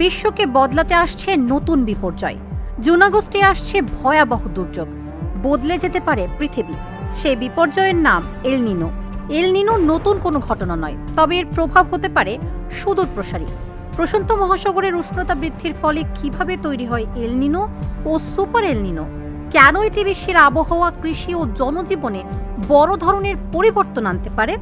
বিশ্বকে বদলাতে আসছে নতুন বিপর্যয়। জুন আগস্টে আসছে ভয়াবহ দুর্যোগ। বদলে যেতে পারে পৃথিবী। সেই বিপর্যয়ের নাম এল নিনো। এল নিনো নতুন কোনো ঘটনা নয়, তবে এর প্রভাব হতে পারে সুদূরপ্রসারী। প্রশান্ত মহাসাগরের উষ্ণতা বৃদ্ধির ফলে কিভাবে তৈরি হয় এল নিনো ও সুপার এল নিনো, কেন এটি বিশ্বের আবহাওয়া, কৃষি ও জনজীবনে বড় ধরনের পরিবর্তন আনতে পারে।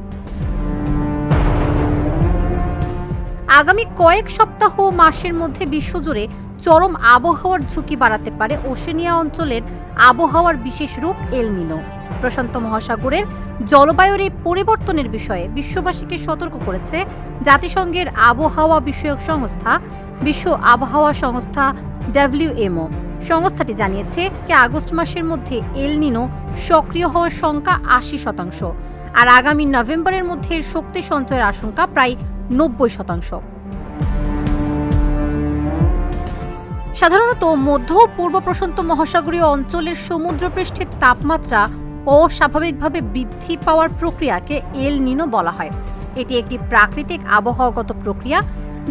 আগামী কয়েক সপ্তাহ ও মাসের মধ্যে বিশ্বজুড়ে চরম আবহাওয়ার ঝুঁকি বাড়াতে পারে ওশেনিয়া অঞ্চলের আবহাওয়ার বিশেষ রূপ এল নিনো। প্রশান্ত মহাসাগরের জলবায়ুর এই পরিবর্তনের বিষয়ে বিশ্ববাসীকে সতর্ক করেছে জাতিসংঘের আবহাওয়া বিষয়ক সংস্থা বিশ্ব আবহাওয়া সংস্থা WMO। সংস্থাটি জানিয়েছে আগস্ট মাসের মধ্যে এল নিনো সক্রিয় হওয়ার সংখ্যা ৮০%, আর আগামী নভেম্বরের মধ্যে এর শক্তি সঞ্চয়ের আশঙ্কা প্রায় ৯০%। সাধারণত মধ্য ও পূর্ব প্রশান্ত মহাসাগরীয় অঞ্চলের সমুদ্রপৃষ্ঠের তাপমাত্রা অস্বাভাবিকভাবে বৃদ্ধি পাওয়ার প্রক্রিয়াকে এল নিনো বলা হয়। এটি একটি প্রাকৃতিক আবহাওয়াগত প্রক্রিয়া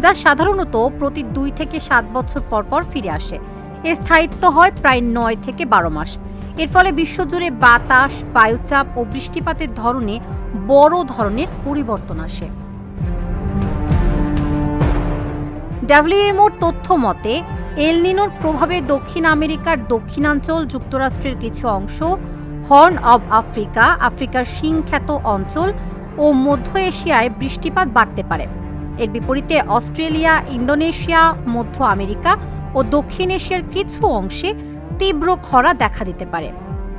যা সাধারণত প্রতি ২ থেকে ৭ বছর পর পর ফিরে আসে। এর স্থায়িত্ব হয় প্রায় ৯ থেকে ১২ মাস। এর ফলে বিশ্বজুড়ে বাতাস, বায়ুচাপ ও বৃষ্টিপাতের ধরনে বড় ধরনের পরিবর্তন আসে। WMOর তথ্য মতে এল নিনোর প্রভাবে দক্ষিণ আমেরিকার দক্ষিণাঞ্চল, যুক্তরাষ্ট্রের কিছু অংশ, হর্ন অব আফ্রিকা, আফ্রিকার শিংখ্যাত অঞ্চল ও মধ্য এশিয়ায় বৃষ্টিপাত বাড়তে পারে। এর বিপরীতে অস্ট্রেলিয়া, ইন্দোনেশিয়া, মধ্য আমেরিকা ও দক্ষিণ এশিয়ার কিছু অংশে তীব্র খরা দেখা দিতে পারে।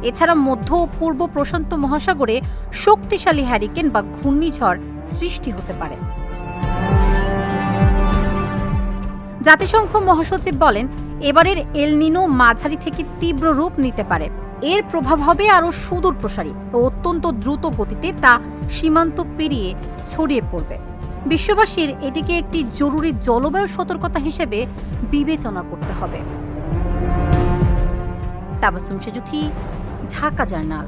এছাড়া মধ্য ও পূর্ব প্রশান্ত মহাসাগরে শক্তিশালী হ্যারিকেন বা ঘূর্ণিঝড় সৃষ্টি হতে পারে। জাতিসংঘ মহাসচিব বলেন, এবারের এল নিনো মাঝারি থেকে তীব্র রূপ নিতে পারে। এর প্রভাব হবে আরও সুদূরপ্রসারী ও অত্যন্ত দ্রুত গতিতে তা সীমান্ত পেরিয়ে ছড়িয়ে পড়বে। বিশ্ববাসীর এটিকে একটি জরুরি জলবায়ু সতর্কতা হিসেবে বিবেচনা করতে হবে। তাবাসসুম সেজুথি, ঢাকা জার্নাল।